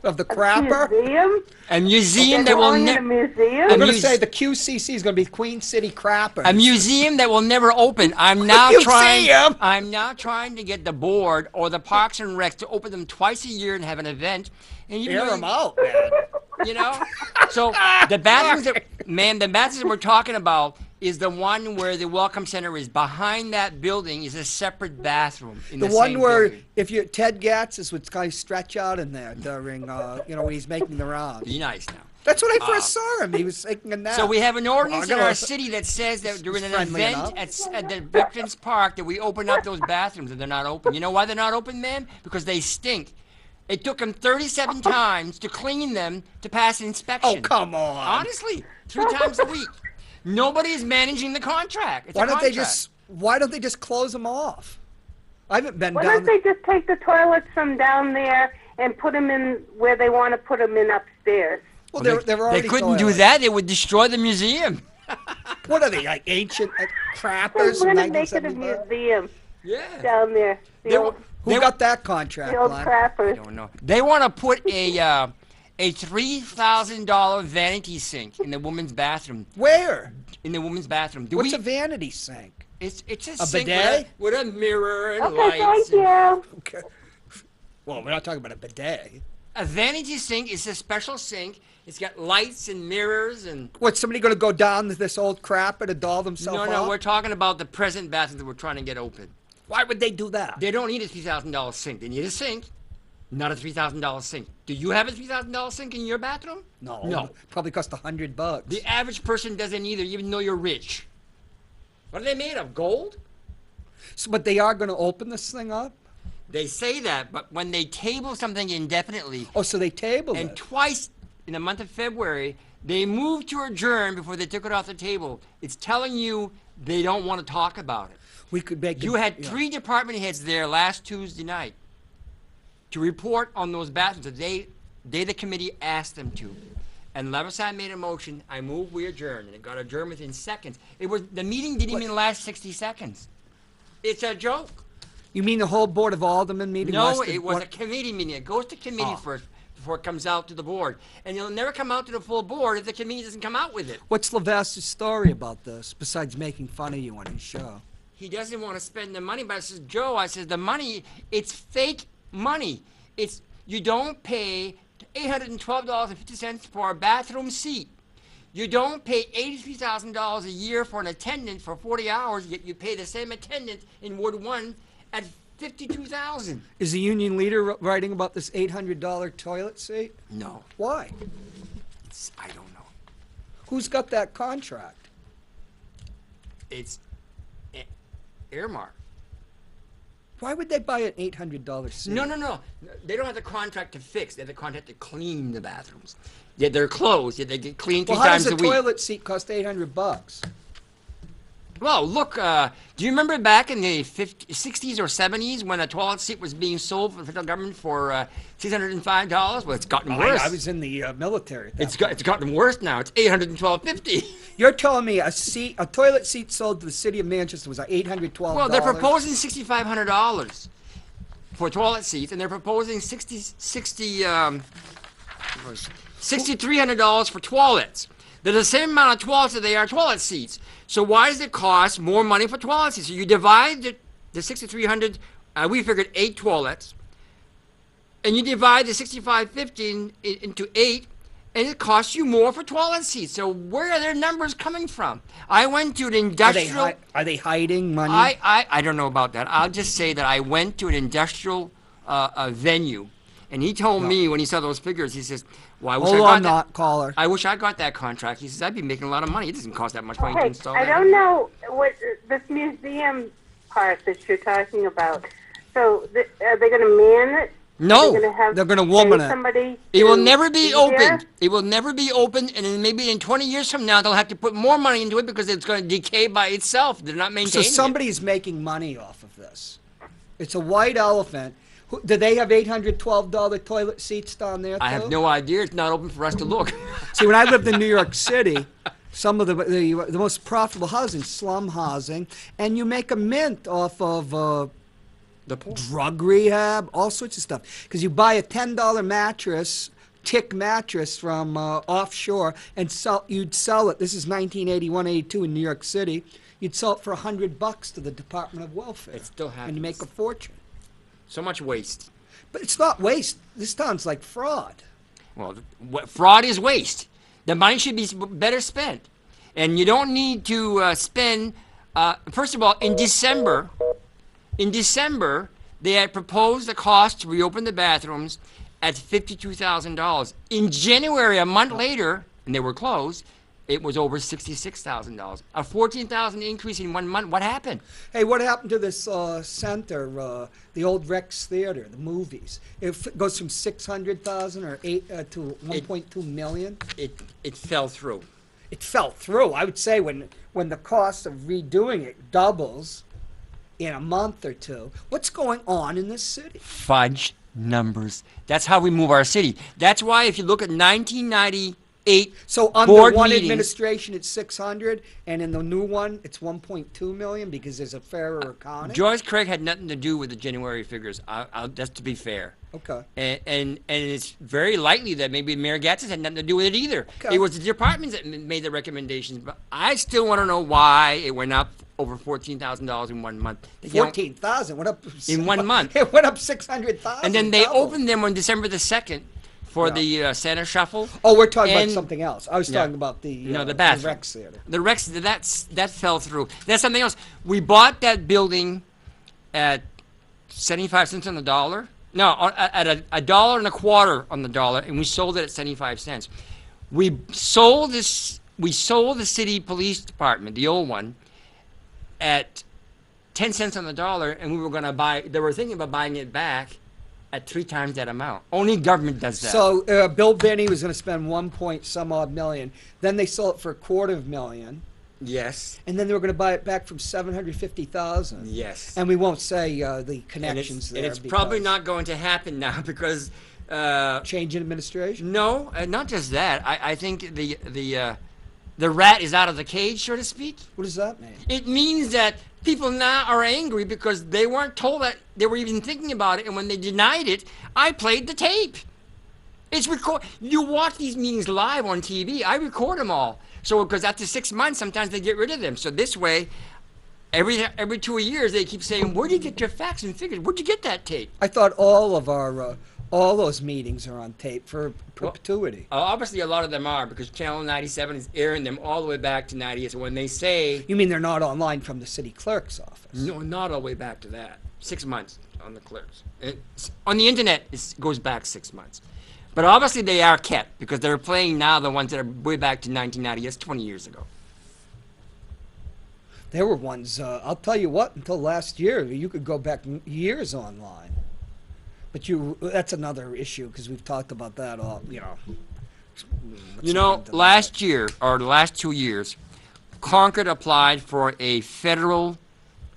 Of the crapper? Museum? A museum They're that will calling it a never. museum? I'm going to muse- say the QCC is going to be Queen City Crapper. A museum that will never open. I'm now Museum? trying to get the board or the Parks and Recs to open them twice a year and have an event. And Air them out, man. You know? So the bathrooms that we're talking about is the one where the Welcome Center is. Behind that building is a separate bathroom. In The the one same where, building. if you Ted Gatz is what's kind of stretch out in there during, when he's making the rounds. Be nice now. That's when I first saw him. He was taking a nap. So we have an ordinance in gonna- our city that says that during an friendly event at the Veterans Park that we open up those bathrooms and they're not open. You know why they're not open, man? Because they stink. It took them 37 times to clean them to pass an inspection. Oh, come on. Honestly, 3 times a week. Nobody is managing the contract. It's a Why don't they just close them off? I haven't been Why down don't they just take the toilets from down there and put them in where they want to put them in upstairs? Well, they're already They couldn't do toilets. that. They would destroy the museum. What are they, like ancient They crappers want from to make it a 1975? museum Yeah. down there. They were- Who got that contract, the old Glenn? I crappers. don't know. They want to put a $3,000 vanity sink in the woman's bathroom. Where? In the woman's bathroom. What's a vanity sink? It's a A sink bidet? with a mirror and Okay, lights. thank you. Okay. Well, we're not talking about a bidet. A vanity sink is a special sink. It's got lights and mirrors and. What's somebody going to go down to this old crapper to doll themselves No, up? we're talking about the present bathrooms that we're trying to get open. Why would they do that? They don't need a $3,000 sink. They need a sink, not a $3,000 sink. Do you have a $3,000 sink in your bathroom? No. No. Probably cost $100. The average person doesn't either, even though you're rich. What are they made of? Gold? So, but they are going to open this thing up? They say that, but when they table something indefinitely, Oh, so they tabled and it. twice in the month of February, they moved to adjourn before they took it off the table. It's telling you they don't want to talk about it. We could make You it- had yeah. 3 department heads there last Tuesday night to report on those bathrooms that the committee asked them to. And Leviside made a motion. I move we adjourn, and it got adjourned within seconds. The meeting didn't even last 60 seconds. It's a joke. You mean the whole Board of Aldermen meeting? No, lasted it was what- a committee meeting. It goes to committee Oh. first before it comes out to the board. And it'll never come out to the full board if the committee doesn't come out with it. What's Levaster's story about this, besides making fun of you on his show? He doesn't want to spend the money, but I says, Joe, the money, it's fake money. You don't pay $812.50 for a bathroom seat. You don't pay $83,000 a year for an attendant for 40 hours, yet you pay the same attendant in Ward 1 at $52,000. Is the union leader writing about this $800 toilet seat? No, Why? I don't know. Who's got that contract? It's earmark. Why would they buy an $800 seat? No. They don't have the contract to fix. They have the contract to clean the bathrooms. Yet they're closed. Yet they get cleaned 3 Well, how times does a a week. toilet seat cost $800? Well, look, do you remember back in the 60s or 70s when a toilet seat was being sold for the federal government for $605? Well, it's gotten worse. I was in the military. At that It's point. gotten worse now. It's $812.50. You're telling me a toilet seat sold to the city of Manchester was $812? Well, they're proposing $6,500 for toilet seats, and they're proposing $6,300 for toilets. They're the same amount of toilets that they are toilet seats. So why does it cost more money for toilet seats? So you divide the 6,300. We figured 8 toilets, and you divide the 6,550 into 8, and it costs you more for toilet seats. So where are their numbers coming from? I went to an industrial. Are they hiding money? I don't know about that. I'll just say that I went to an industrial venue, And he told me when he saw those figures, he says, "Well, I wish Hold I got on, that. not caller. I wish I got that contract." He says, "I'd be making a lot of money. It doesn't cost that much money to Okay, install I that." don't know what this museum part that you're talking about. So are they going to man it? No. Are they going to have They're gonna woman pay it. somebody It will to never be there? opened. It will never be opened, and then maybe in 20 years from now, they'll have to put more money into it because it's going to decay by itself. They're not So maintaining it. somebody's making money off of this. It's a white elephant. Do they have $812 toilet seats down there, too? I have no idea. It's not open for us to look. See, when I lived in New York City, some of the most profitable housing, slum housing, and you make a mint off of The poor. drug rehab, all sorts of stuff. Because you buy a $10 mattress, tick mattress from offshore, and you'd sell it. This is 1981, 82 in New York City. You'd sell it for $100 to the Department of Welfare. It still happens. And you make a fortune. So much waste. But it's not waste. This sounds like fraud. Well, fraud is waste. The money should be better spent. And you don't need to spend, first of all, in December, they had proposed a cost to reopen the bathrooms at $52,000. In January, a month later, and they were closed, it was over $66,000. A $14,000 increase in 1 month. What happened? Hey, what happened to this center, the old Rex Theater, the movies? It goes from 600,000 or to 1.2 million. It fell through. It fell through. I would say when the cost of redoing it doubles in a month or two, what's going on in this city? Fudge numbers. That's how we move our city. That's why if you look at 1998 So under board one meetings, administration, it's 600, and in the new one, it's 1.2 million because there's a fairer accounting. George Craig had nothing to do with the January figures. That's to be fair. Okay. And it's very likely that maybe Mayor Gatsis had nothing to do with it either. Okay. It was the departments that made the recommendations. But I still want to know why it went up over $14,000 in 1 month. 14,000 went up In 1 month. It went up 600,000. And then they double. opened them on December the 2nd for the Santa Shuffle. Oh, we're talking about And- something else. I was Yeah. talking about the bathroom. Rex Theater. The Rex, that fell through. That's something else. We bought that building at 75 cents on the dollar. No, at a dollar and a quarter on the dollar, and we sold it at 75 cents. We sold the city police department, the old one, at 10 cents on the dollar, and they were thinking about buying it back at 3 times that amount. Only government does that. So Bill Binney was going to spend 1 point some odd million. Then they sold it for $250,000, Yes. and then they were going to buy it back from 750,000. Yes. And we won't say the And connections it's, there. and it's probably because not going to happen now because change in administration. no, not just that. I think the rat is out of the cage, so to speak. What does that mean? It means that people now are angry because they weren't told that they were even thinking about it, and when they denied it, I played the tape. It's record. You watch these meetings live on TV. I record them all. So because after 6 months, sometimes they get rid of them. So this way, every 2 years, they keep saying, "Where do you get your facts and figures? Where'd you get that tape?" I thought all of our all those meetings are on tape for perpetuity. Obviously, a lot of them are because Channel 97 is airing them all the way back to 98. So when they say, You mean they're not online from the city clerk's office? no, not all the way back to that, 6 months on the clerks. On the internet, it goes back 6 months. But obviously, they are kept because they're playing now the ones that are way back to 1990. That's 20 years ago. There were ones, I'll tell you what, until last year, you could go back years online. But that's another issue because we've talked about that all, You know, last year, or the last 2 years, Concord applied for a federal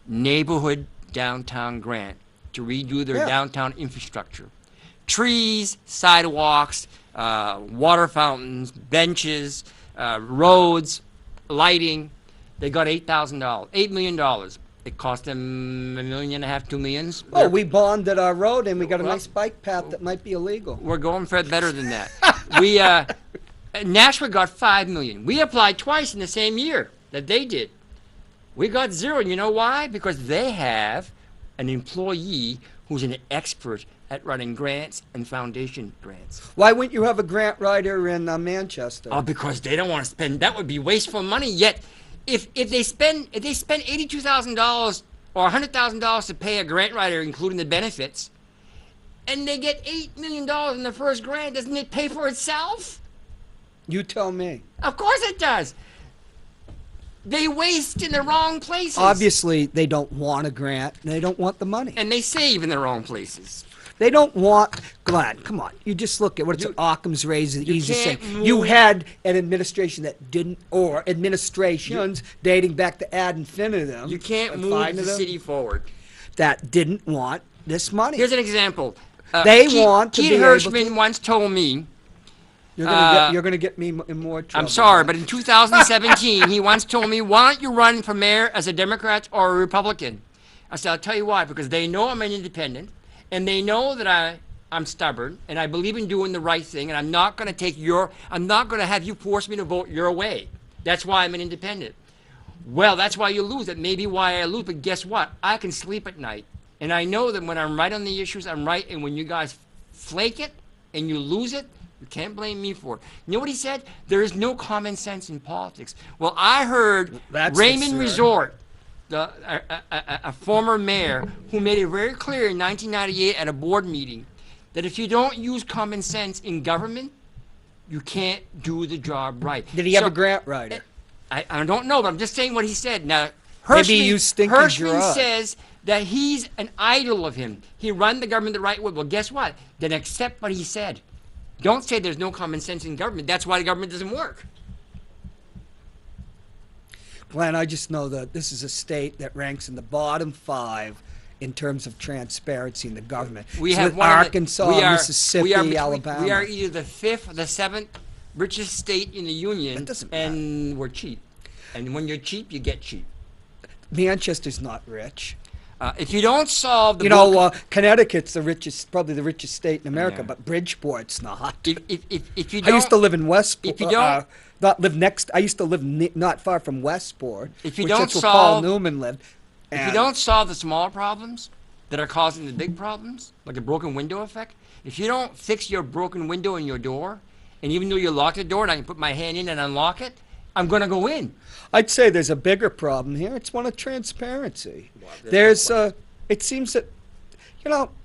neighborhood downtown grant to redo their Yeah. downtown infrastructure. Trees, sidewalks, water fountains, benches, roads, lighting. They got $8,000, $8 million. It cost them $1.5 million, $2 million. Oh, we bonded our road and we got a Well, nice bike path that might be illegal. We're going for better than that. We Nashua got $5 million. We applied twice in the same year that they did. We got 0. And you know why? Because they have an employee who's an expert at running grants and foundation grants. Why wouldn't you have a grant writer in Manchester? Oh, because they don't want to spend. That would be wasteful money. Yet, if they spend $82,000 or $100,000 to pay a grant writer, including the benefits, and they get $8 million in the first grant. Doesn't it pay for itself? You tell me. Of course it does. They waste in the wrong places. Obviously, they don't want a grant. They don't want the money. And they save in the wrong places. They don't want, Glenn, come on. You just look at what's Occam's razor, the easy can't thing. You move- had an administration that didn't, or administrations dating back to ad infinitum. You can't move the infinitum, city forward. that didn't want this money. Here's an example. They want to Keith be able Hirschman to- once told me, You're gonna get me in more trouble. I'm sorry, but in 2017, he once told me, why don't you run for mayor as a Democrat or a Republican? I said, I'll tell you why, because they know I'm an independent, and they know that I'm stubborn, and I believe in doing the right thing, and I'm not going to have you force me to vote your way. That's why I'm an independent. Well, that's why you lose. That may be why I lose, but guess what? I can sleep at night, and I know that when I'm right on the issues, I'm right, and when you guys flake it and you lose it, you can't blame me for it. You know what he said? There is no common sense in politics. Well, I heard That's Raymond absurd. Resort, a former mayor, who made it very clear in 1998 at a board meeting that if you don't use common sense in government, you can't do the job right. Did he have a grant writer? I don't know, but I'm just saying what he said. Now, Maybe you stink as your Hirschman eye. says that he's an idol of him. He run the government the right way. Well, guess what? Then accept what he said. Don't say there's no common sense in government. That's why the government doesn't work. Glenn, I just know that this is a state that ranks in the bottom 5 in terms of transparency in the government. We It's have with one of the- Arkansas, we are- Mississippi, we are between- Alabama. We are either the 5th or the 7th richest state in the union, That doesn't and we're cheap. And when you're cheap, you get cheap. Manchester's not rich. If you don't solve the You know, Connecticut's probably the richest state in America, Yeah. but Bridgeport's not. if you I don't, used to live in Westport. if you don't- not live next. I used to live not far from Westport. If you which don't that's where Paul solve- Newman lived. if you And don't solve the small problems that are causing the big problems, like the broken window effect, if you don't fix your broken window in your door, and even though you lock the door and I can put my hand in and unlock it, I'm going to go in. I'd say there's a bigger problem here. It's one of transparency. there's There's it seems that,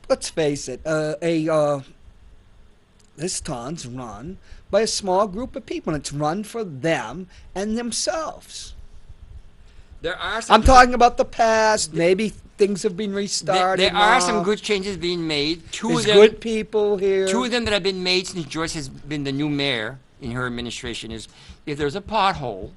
let's face it, this town's run by a small group of people, and it's run for them and themselves. There are some I'm talking about the past. Maybe things have been restarted. there are now. some good changes being made. There's good people here. Two of them that have been made since Joyce has been the new mayor in her administration is if there's a pothole,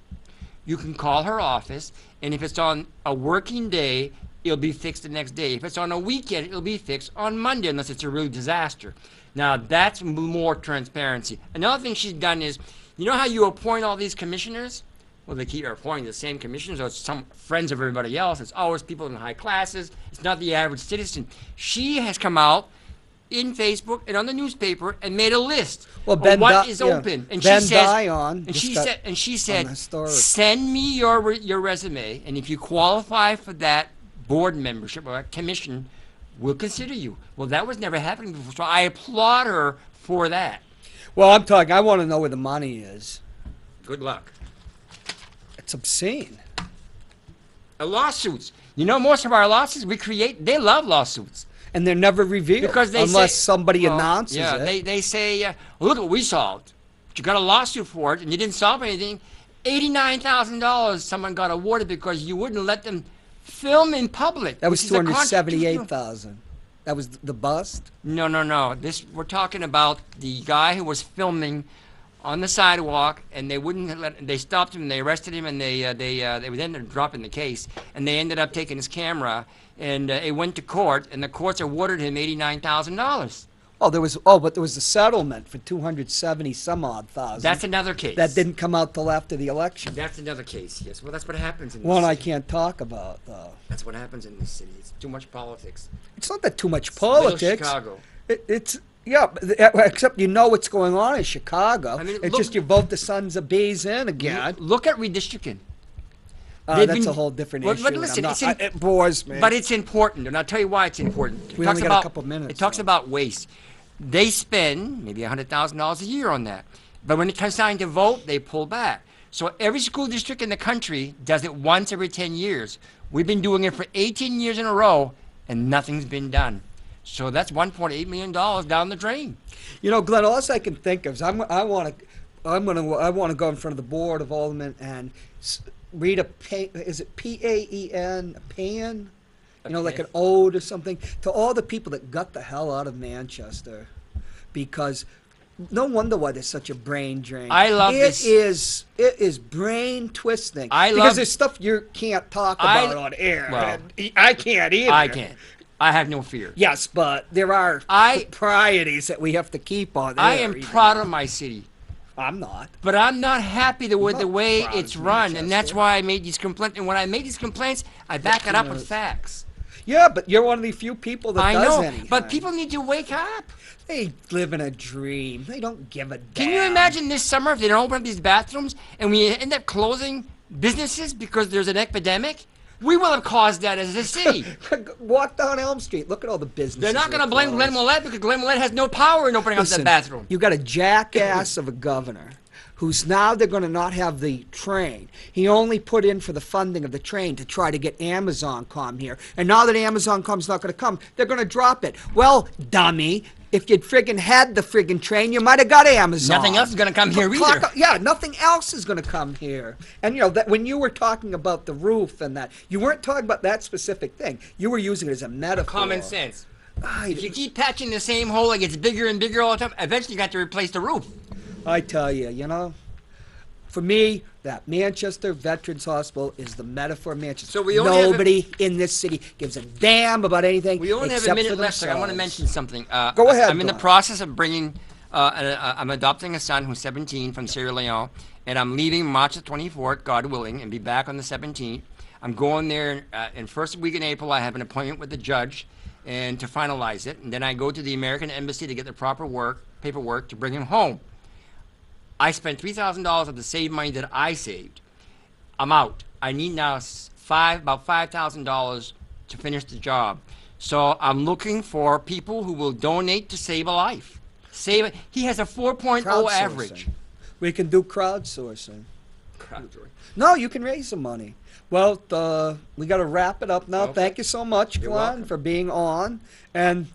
you can call her office, and if it's on a working day, it'll be fixed the next day. If it's on a weekend, it'll be fixed on Monday, unless it's a real disaster. Now, that's more transparency. Another thing she's done is, you know how you appoint all these commissioners? Well, they keep appointing the same commissioners, or it's some friends of everybody else. It's always people in high classes. It's not the average citizen. She has come out in Facebook and on the newspaper and made a list Well, of Ben what Di- is yeah. open. And Ben she says, Dion and just she got said, and she on said, the story. send me your resume, and if you qualify for that board membership or that commission, we'll consider you. Well, that was never happening before, so I applaud her for that. Well, I want to know where the money is. Good luck. It's obscene. Lawsuits. You know, most of our lawsuits they love lawsuits. And they're never revealed Because they unless say, somebody well, announces yeah, it. they say, well, look what we solved. But you got a lawsuit for it, and you didn't solve anything. $89,000 someone got awarded because you wouldn't let them film in public. That was which is a constitutional- $278,000. That was the bust. No. We're talking about the guy who was filming on the sidewalk, and they wouldn't let. They stopped him. They arrested him, and they ended up dropping the case, and they ended up taking his camera, and it went to court, and the courts awarded him $89,000. But there was a settlement for 270 some odd thousand. That's another case. that didn't come out till after the election. That's another case. Yes. Well, that's what happens in this One I city. can't talk about though. That's what happens in this city. It's too much politics. It's not that too much It's little politics. Chicago. It's except you know what's going on in Chicago. I mean, it's look- just you vote the sons of bees in again. Look at redistricting. they've That's been- a whole different Well, issue. but and listen, I'm it's not- in- it bores me. But it's important, and I'll tell you why it's important. We It talks only got a about, couple minutes It talks left. about waste. They spend maybe $100,000 a year on that, but when it comes time to vote, they pull back. So every school district in the country does it once every 10 years. We've been doing it for 18 years in a row, and nothing's been done. So that's $1.8 million down the drain. You know, Glenn, all I can think of is I want to go in front of the board of aldermen and read is it PAEN, PAN? You know, like an ode or something to all the people that got the hell out of Manchester, because no wonder why there's such a brain drain. I love this. It is brain twisting. Because there's stuff you can't talk about on air. Well, I can't either. I can't. I have no fear. Yes, but there are proprieties that we have to keep on air. I am proud of my city. I'm not. But I'm not happy with the way it's run, Manchester. and that's why I made these complaints. And when I make these complaints, I back it up with facts. Yeah, but you're one of the few people that does anything. But people need to wake up. They live in a dream. They don't give a damn. Can you imagine this summer if they don't open up these bathrooms and we end up closing businesses because there's an epidemic? We will have caused that as a city. Walk down Elm Street. Look at all the businesses. They're not going to blame Glenn Ouellette because Glenn Ouellette has no power in opening up that bathroom. You got a jackass of a governor who's now they're going to not have the train. He only put in for the funding of the train to try to get Amazon come here. And now that Amazon come's not going to come, they're going to drop it. Well, dummy, if you'd friggin' had the friggin' train, you might have got Amazon. Nothing else is going to come here either. Yeah, nothing else is going to come here. And, you know, that when you were talking about the roof and that, you weren't talking about that specific thing. You were using it as a metaphor. Common sense. If you keep patching the same hole, it gets bigger and bigger all the time, eventually you got to replace the roof. I tell you, you know, for me, that Manchester Veterans Hospital is the metaphor of Manchester. So we only Nobody in this city gives a damn about anything. We only have a minute left, so I want to mention something. Go ahead. I'm in the process of bringing, I'm adopting a son who's 17 from Sierra Leone, and I'm leaving March the 24th, God willing, and be back on the 17th. I'm going there in first week in April. I have an appointment with the judge and to finalize it, and then I go to the American Embassy to get the proper paperwork to bring him home. I spent $3,000 of the saved money that I saved. I'm out. I need now about $5,000 to finish the job. So I'm looking for people who will donate to save a life. He has a 4.0 average. We can do crowdsourcing. No, you can raise some money. Well, we got to wrap it up now. Okay. Thank you so much, You're Glenn, welcome. for being on. And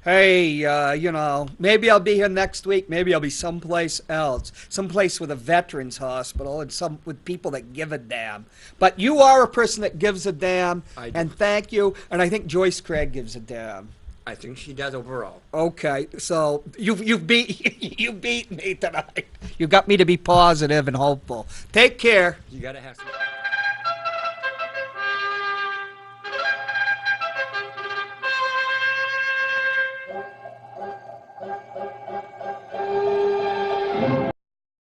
hey, you know, maybe I'll be here next week. Maybe I'll be someplace else, someplace with a veterans hospital and some with people that give a damn. But you are a person that gives a damn, and thank you. And I think Joyce Craig gives a damn. I think she does overall. Okay, so you beat me tonight. You got me to be positive and hopeful. Take care. You got to have some.